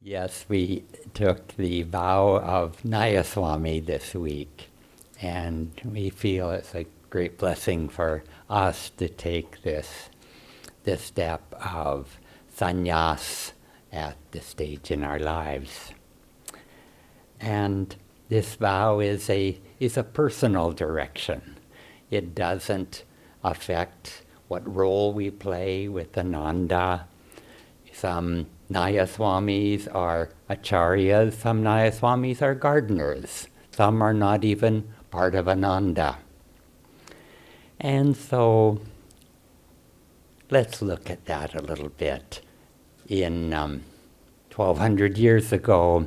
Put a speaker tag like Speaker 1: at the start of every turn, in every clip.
Speaker 1: Yes, we took the vow of Nayaswami this week, and we feel it's a great blessing for us to take this step of sannyas at this stage in our lives. And this vow is a personal direction. It doesn't affect what role we play with Ananda. Some Nayaswamis are acharyas, some Nayaswamis are gardeners, some are not even part of Ananda. And so let's look at that a little bit. In 1200 years ago,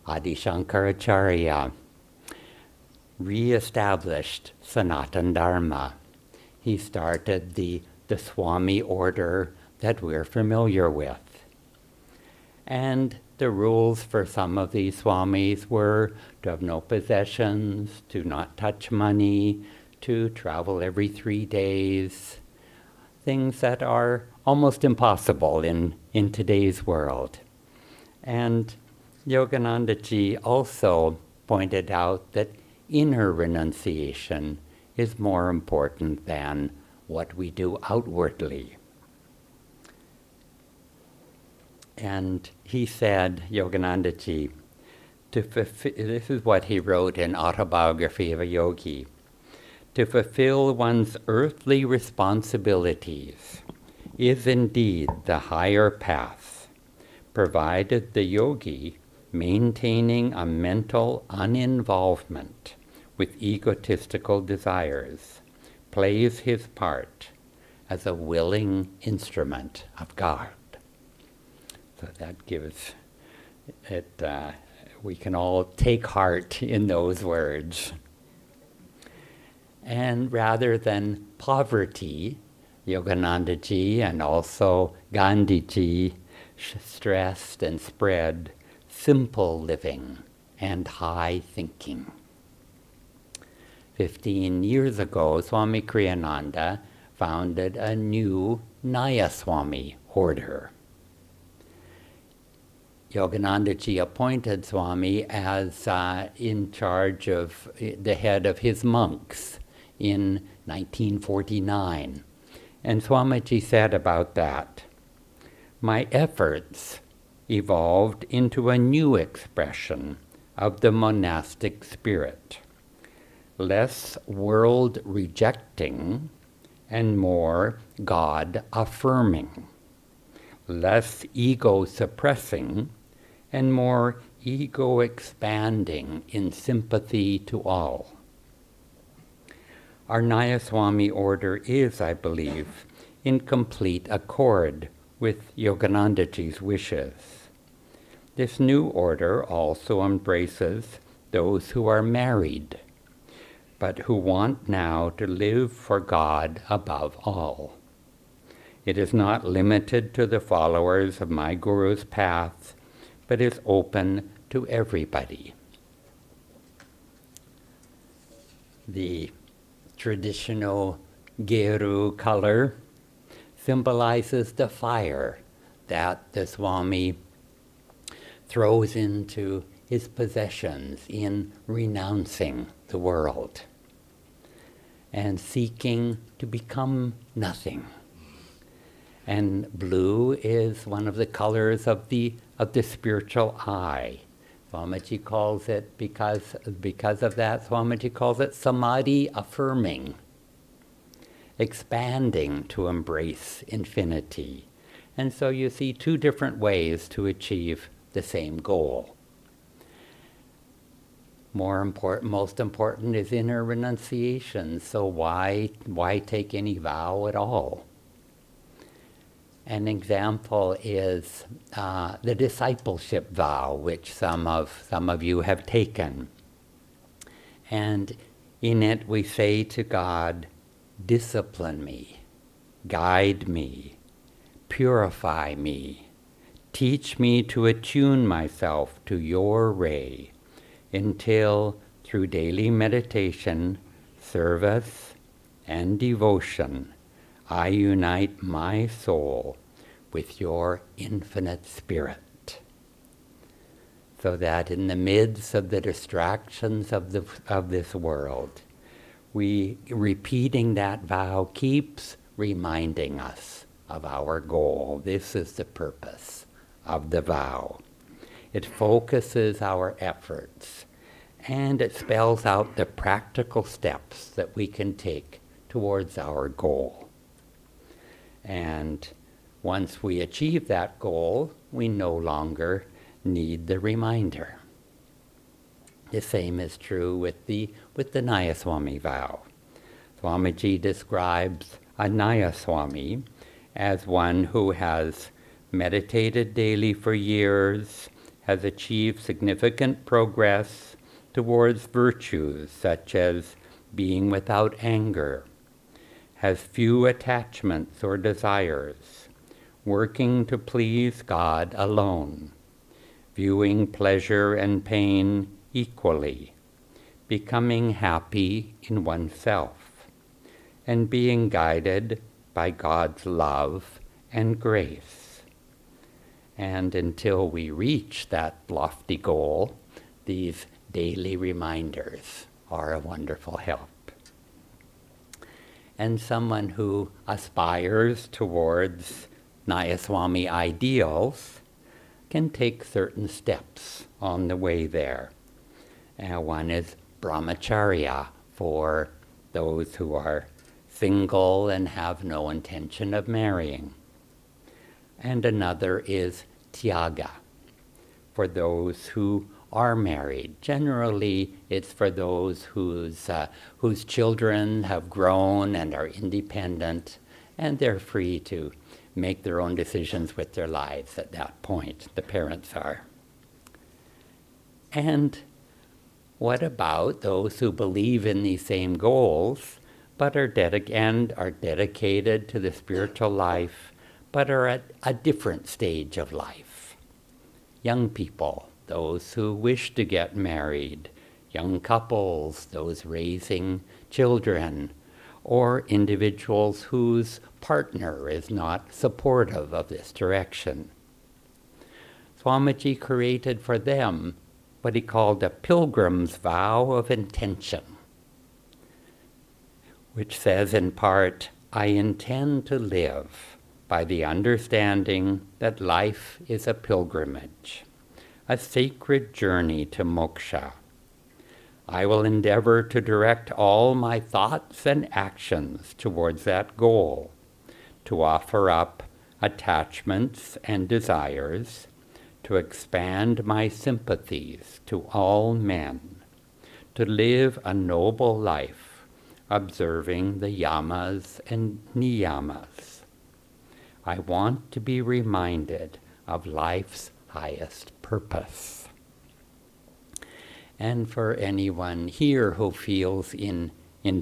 Speaker 1: Adi Shankaracharya re-established Sanatana Dharma. He started the Swami order that we're familiar with. And the rules for some of these swamis were to have no possessions, to not touch money, to travel every 3 days, things that are almost impossible in today's world. And Yogananda Ji also pointed out that inner renunciation is more important than what we do outwardly. And he said, Yogananda Ji, this is what he wrote in Autobiography of a Yogi, to fulfill one's earthly responsibilities is indeed the higher path, provided the yogi, maintaining a mental uninvolvement with egotistical desires, plays his part as a willing instrument of God. So that gives it, we can all take heart in those words. And rather than poverty, Yogananda Ji and also Gandhi Ji stressed and spread simple living and high thinking. 15 years ago, Swami Kriyananda founded a new Nayaswami order. Yogananda Ji appointed Swami as in charge of the head of his monks in 1949. And Swamiji said about that, "My efforts evolved into a new expression of the monastic spirit, less world-rejecting and more God-affirming, less ego-suppressing and more ego-expanding in sympathy to all." Our Nayaswami order is, I believe, in complete accord with Yogananda Ji's wishes. This new order also embraces those who are married, but who want now to live for God above all. It is not limited to the followers of my Guru's path, but is open to everybody. The traditional Geru color symbolizes the fire that the Swami throws into his possessions in renouncing the world and seeking to become nothing. And blue is one of the colors of the spiritual eye. Swamiji calls it, because of that, Swamiji calls it samadhi affirming, expanding to embrace infinity. And so you see two different ways to achieve the same goal. Most important is inner renunciation. So why take any vow at all? An example is the discipleship vow, which some of you have taken. And in it we say to God, discipline me, guide me, purify me, teach me to attune myself to your ray, until through daily meditation, service, and devotion, I unite my soul with your infinite spirit. so that in the midst of the distractions of this world, repeating that vow keeps reminding us of our goal. This is the purpose of the vow. It focuses our efforts, and it spells out the practical steps that we can take towards our goal. And once we achieve that goal, we no longer need the reminder. The same is true with the Nayaswami vow. Swamiji describes a Nayaswami as one who has meditated daily for years, has achieved significant progress towards virtues such as being without anger, has few attachments or desires, working to please God alone, viewing pleasure and pain equally, becoming happy in oneself, and being guided by God's love and grace. And until we reach that lofty goal, these daily reminders are a wonderful help. And someone who aspires towards Nayaswami ideals can take certain steps on the way there. One is brahmacharya, for those who are single and have no intention of marrying. And another is tyaga, for those who are married. Generally, it's for those whose children have grown and are independent, and they're free to make their own decisions with their lives at that point. The parents are. And what about those who believe in these same goals, but are dedicated to the spiritual life, but are at a different stage of life? Young people, those who wish to get married, young couples, those raising children, or individuals whose partner is not supportive of this direction. Swamiji created for them what he called a pilgrim's vow of intention, which says in part, I intend to live by the understanding that life is a pilgrimage, a sacred journey to moksha. I will endeavor to direct all my thoughts and actions towards that goal, to offer up attachments and desires, to expand my sympathies to all men, to live a noble life, observing the yamas and niyamas. I want to be reminded of life's highest purpose. And for anyone here who feels in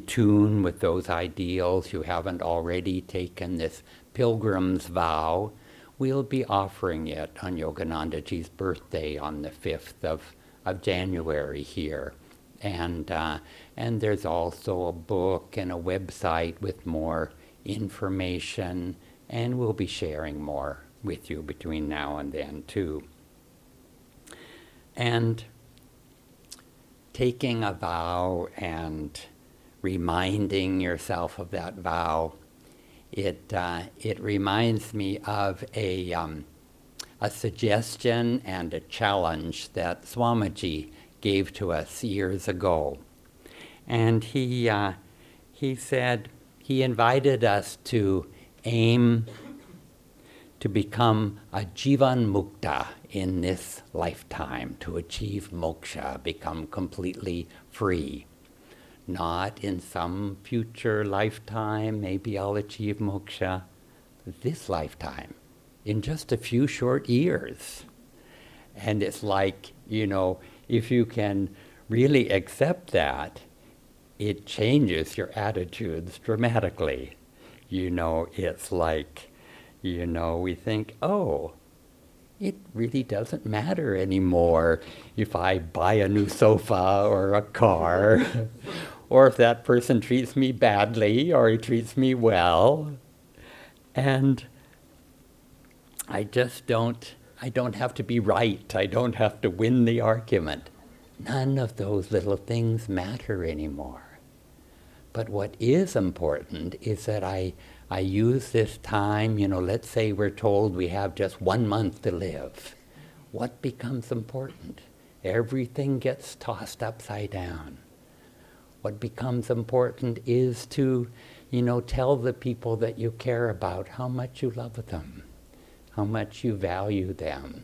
Speaker 1: tune with those ideals, you haven't already taken this pilgrim's vow, we'll be offering it on Yoganandaji's birthday on the 5th of January here. And there's also a book and a website with more information, and we'll be sharing more with you between now and then too. And taking a vow and reminding yourself of that vow, it reminds me of a suggestion and a challenge that Swamiji gave to us years ago. And he said, he invited us to aim to become a jivan mukta in this lifetime, to achieve moksha, become completely free. Not in some future lifetime, maybe I'll achieve moksha. This lifetime, in just a few short years. And it's like, if you can really accept that, it changes your attitudes dramatically. It's like, we think, oh, it really doesn't matter anymore if I buy a new sofa or a car, or if that person treats me badly or he treats me well. And I just don't I don't have to be right. I don't have to win the argument. None of those little things matter anymore. But what is important is that I use this time, let's say we're told we have just 1 month to live. What becomes important? Everything gets tossed upside down. What becomes important is to, tell the people that you care about how much you love them, how much you value them.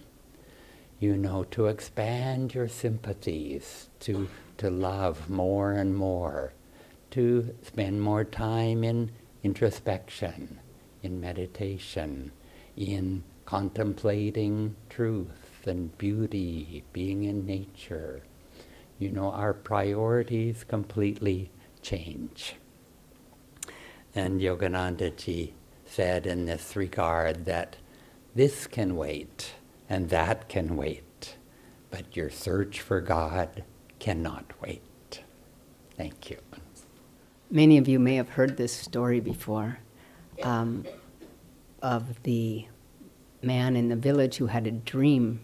Speaker 1: To expand your sympathies, to love more and more, to spend more time in introspection, in meditation, in contemplating truth and beauty, being in nature. Our priorities completely change. And Yogananda ji said in this regard that this can wait and that can wait, but your search for God cannot wait. Thank you.
Speaker 2: Many of you may have heard this story before of the man in the village who had a dream.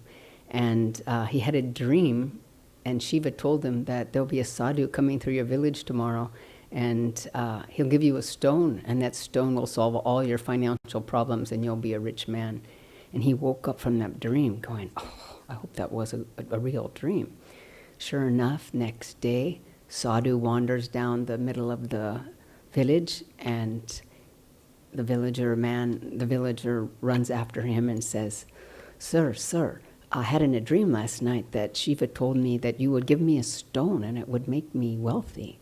Speaker 2: And he had a dream, and Shiva told him that there'll be a sadhu coming through your village tomorrow, and he'll give you a stone, and that stone will solve all your financial problems, and you'll be a rich man. And he woke up from that dream going, oh, I hope that was a real dream. Sure enough, next day, sadhu wanders down the middle of the village, and the villager runs after him and says, Sir, I had in a dream last night that Shiva told me that you would give me a stone and it would make me wealthy.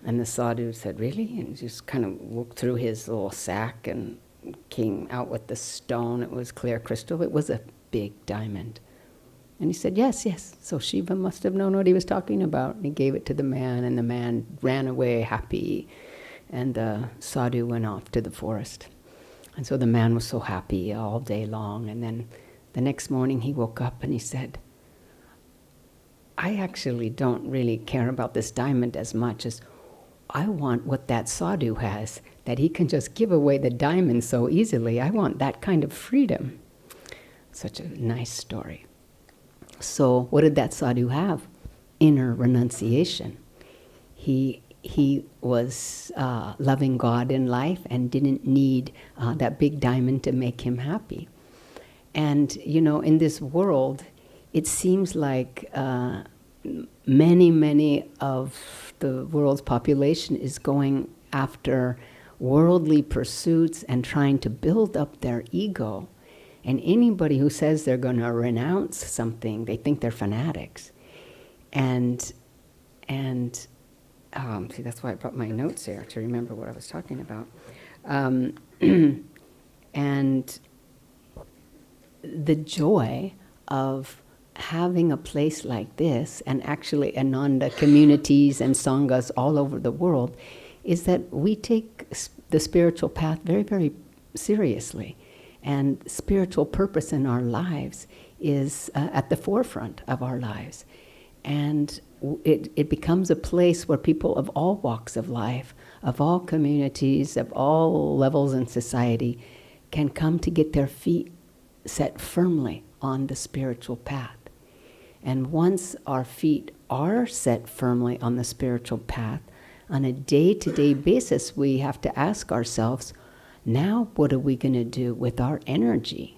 Speaker 2: And the sadhu said, really? And just kind of looked through his little sack and came out with the stone. It was clear crystal. It was a big diamond. And he said, yes. So Shiva must have known what he was talking about. And he gave it to the man, and the man ran away happy. And the sadhu went off to the forest. And so the man was so happy all day long. And then the next morning he woke up and he said, I actually don't really care about this diamond as much as I want what that sadhu has, that he can just give away the diamond so easily. I want that kind of freedom. Such a nice story. So what did that sadhu have? Inner renunciation. He was loving God in life and didn't need that big diamond to make him happy. And, in this world, it seems like many of the world's population is going after worldly pursuits and trying to build up their ego. And anybody who says they're going to renounce something, they think they're fanatics. And see, that's why I brought my notes here, to remember what I was talking about. And the joy of having a place like this, and actually Ananda communities and sanghas all over the world, is that we take the spiritual path very, very seriously. And spiritual purpose in our lives is at the forefront of our lives. And it becomes a place where people of all walks of life, of all communities, of all levels in society, can come to get their feet set firmly on the spiritual path. And once our feet are set firmly on the spiritual path, on a day-to-day basis, we have to ask ourselves, now what are we going to do with our energy?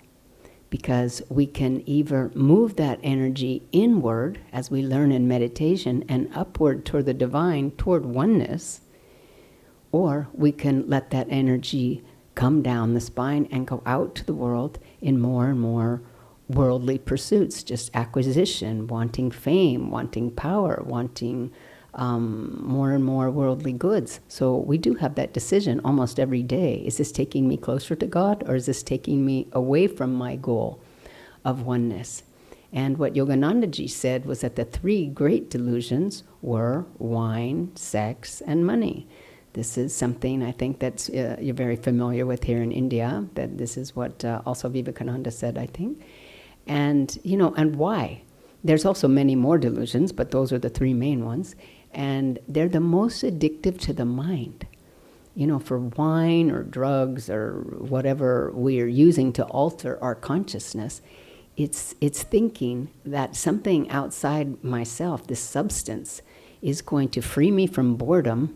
Speaker 2: Because we can either move that energy inward, as we learn in meditation, and upward toward the divine, toward oneness, or we can let that energy come down the spine and go out to the world in more and more worldly pursuits, just acquisition, wanting fame, wanting power, wanting more and more worldly goods. So we do have that decision almost every day. Is this taking me closer to God, or is this taking me away from my goal of oneness? And what Yogananda ji said was that the three great delusions were wine, sex, and money. This is something I think that you're very familiar with here in India, that this is what also Vivekananda said, I think. And, and why? There's also many more delusions, but those are the three main ones. And they're the most addictive to the mind. for wine or drugs or whatever we're using to alter our consciousness, it's thinking that something outside myself, this substance, is going to free me from boredom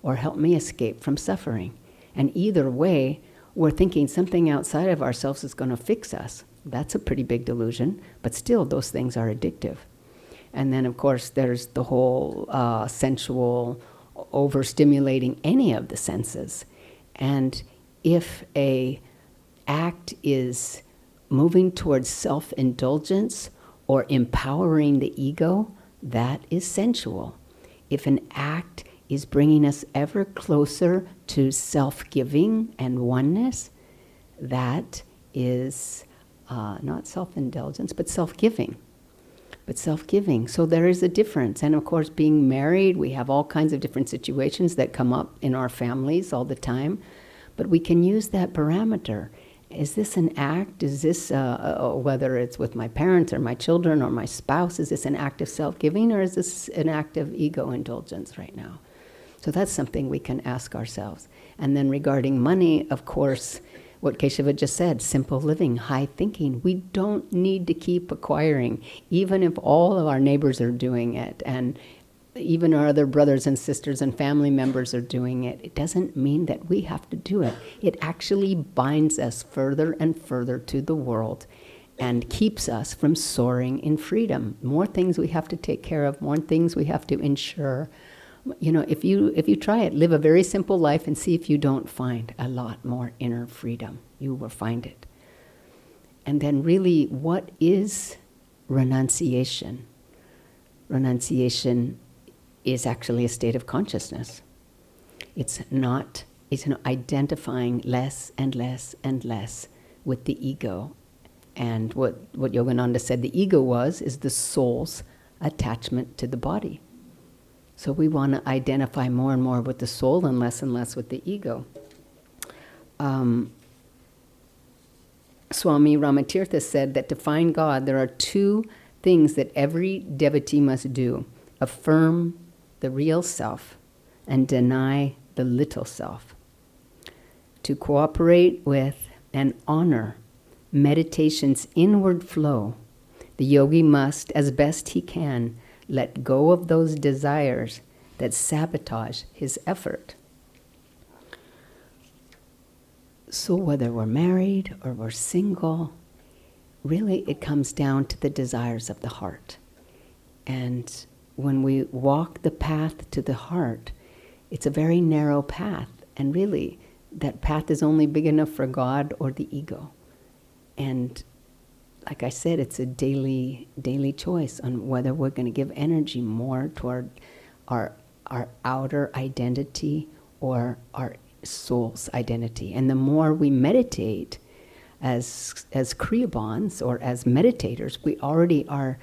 Speaker 2: or help me escape from suffering. And either way, we're thinking something outside of ourselves is going to fix us. That's a pretty big delusion, but still those things are addictive. And then, of course, there's the whole sensual overstimulating any of the senses. And if a act is moving towards self-indulgence or empowering the ego, that is sensual. If an act is bringing us ever closer to self-giving and oneness, that is not self-indulgence, but self-giving. So there is a difference. And of course, being married, we have all kinds of different situations that come up in our families all the time. But we can use that parameter. Is this an act? Is this, whether it's with my parents or my children or my spouse, is this an act of self-giving, or is this an act of ego indulgence right now? So that's something we can ask ourselves. And then regarding money, of course, what Keshava just said, simple living, high thinking. We don't need to keep acquiring, even if all of our neighbors are doing it, and even our other brothers and sisters and family members are doing it. It doesn't mean that we have to do it. It actually binds us further and further to the world and keeps us from soaring in freedom. More things we have to take care of, more things we have to ensure. If you try it, live a very simple life and see if you don't find a lot more inner freedom. You will find it. And then really, what is renunciation? Renunciation is actually a state of consciousness. It's identifying less and less and less with the ego. And what Yogananda said the ego is the soul's attachment to the body. So we want to identify more and more with the soul and less with the ego. Swami Ramatirtha said that to find God, there are two things that every devotee must do: affirm the real self and deny the little self. To cooperate with and honor meditation's inward flow, the yogi must, as best he can, let go of those desires that sabotage his effort. So whether we're married or we're single, really it comes down to the desires of the heart. And when we walk the path to the heart, it's a very narrow path. And really, that path is only big enough for God or the ego. And like I said, it's a daily choice on whether we're going to give energy more toward our outer identity or our soul's identity. And the more we meditate as Kriyabans or as meditators, we already are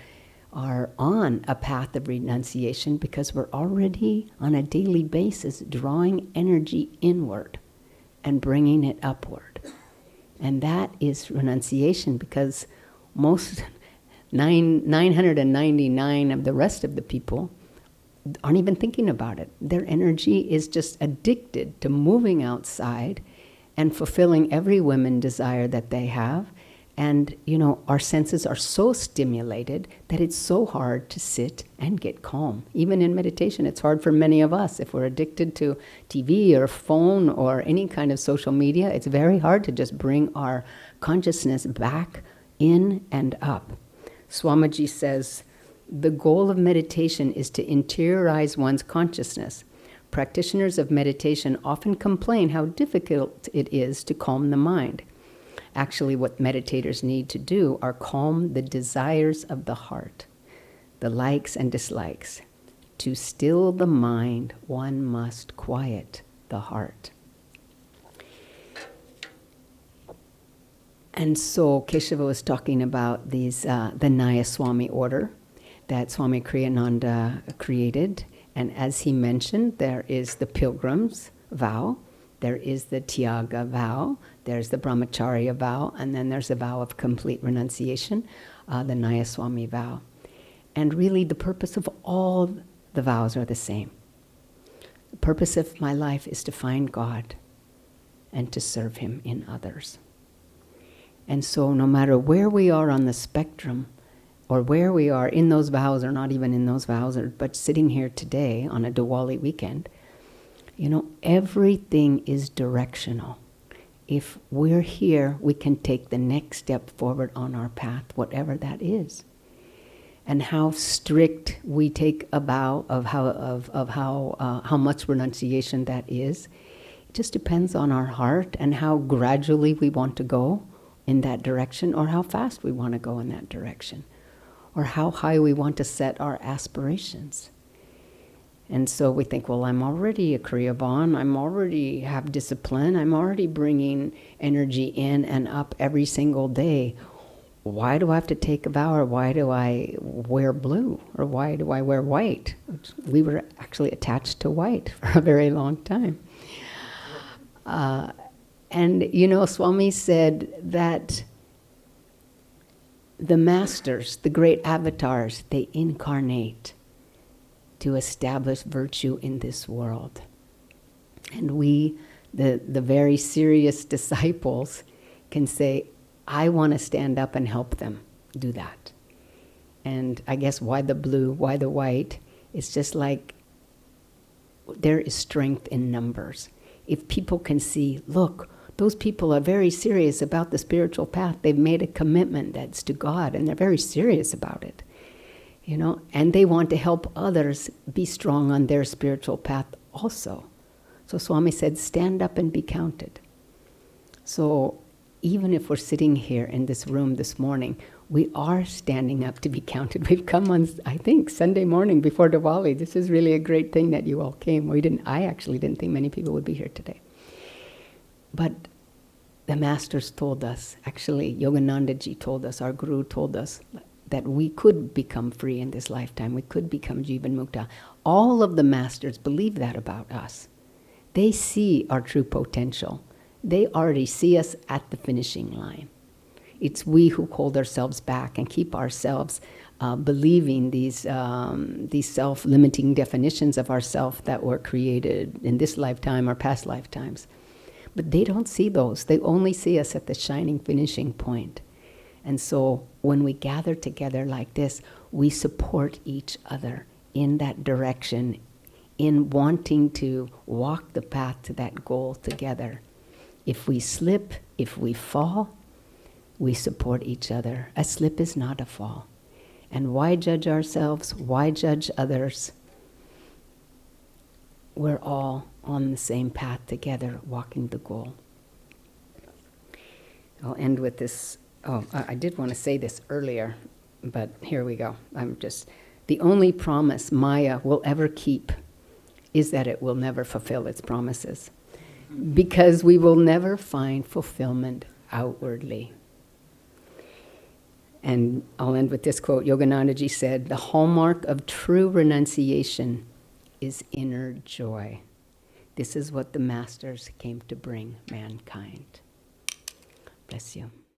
Speaker 2: on a path of renunciation, because we're already on a daily basis drawing energy inward and bringing it upward. And that is renunciation, because most 999 of the rest of the people aren't even thinking about it. Their energy is just addicted to moving outside and fulfilling every woman desire that they have. And, our senses are so stimulated that it's so hard to sit and get calm. Even in meditation, it's hard for many of us. If we're addicted to TV or phone or any kind of social media, it's very hard to just bring our consciousness back in and up. Swamiji says, the goal of meditation is to interiorize one's consciousness. Practitioners of meditation often complain how difficult it is to calm the mind. Actually, what meditators need to do are calm the desires of the heart, the likes and dislikes. To still the mind, one must quiet the heart. And so Keshava was talking about these, the Nayaswami order that Swami Kriyananda created. And as he mentioned, there is the pilgrim's vow, there is the Tyaga vow, there's the Brahmacharya vow, and then there's a vow of complete renunciation, the Nayaswami vow. And really the purpose of all the vows are the same. The purpose of my life is to find God and to serve Him in others. And so no matter where we are on the spectrum, or where we are in those vows or not even in those vows, but sitting here today on a Diwali weekend, everything is directional. If we're here, we can take the next step forward on our path, whatever that is. And how strict we take a vow of how much renunciation that is, it just depends on our heart and how gradually we want to go in that direction, or how fast we want to go in that direction, or how high we want to set our aspirations. And so we think, well, I'm already a Kriyavan, I'm already have discipline, I'm already bringing energy in and up every single day. Why do I have to take a vow, or why do I wear blue, or why do I wear white? We were actually attached to white for a very long time. And Swami said that the masters, the great avatars, they incarnate to establish virtue in this world. And we, the very serious disciples, can say, I want to stand up and help them do that. And I guess why the blue, why the white? It's just like there is strength in numbers. If people can see, look, those people are very serious about the spiritual path. They've made a commitment that's to God, and they're very serious about it. And they want to help others be strong on their spiritual path also. So Swami said, stand up and be counted. So even if we're sitting here in this room this morning, we are standing up to be counted. We've come on, I think, Sunday morning before Diwali. This is really a great thing that you all came. I actually didn't think many people would be here today. But the masters told us, actually Yogananda ji told us, our guru told us, that we could become free in this lifetime. We could become Jivan Mukta. All of the masters believe that about us. They see our true potential. They already see us at the finishing line. It's we who hold ourselves back and keep ourselves believing these self-limiting definitions of ourself that were created in this lifetime or past lifetimes. But they don't see those. They only see us at the shining finishing point. And so when we gather together like this, we support each other in that direction, in wanting to walk the path to that goal together. If we slip, if we fall, we support each other. A slip is not a fall. And why judge ourselves? Why judge others? We're all on the same path together, walking the goal. I'll end with this. I did want to say this earlier, but here we go. The only promise Maya will ever keep is that it will never fulfill its promises, because we will never find fulfillment outwardly. And I'll end with this quote. Yoganandaji said, the hallmark of true renunciation is inner joy. This is what the masters came to bring mankind. Bless you.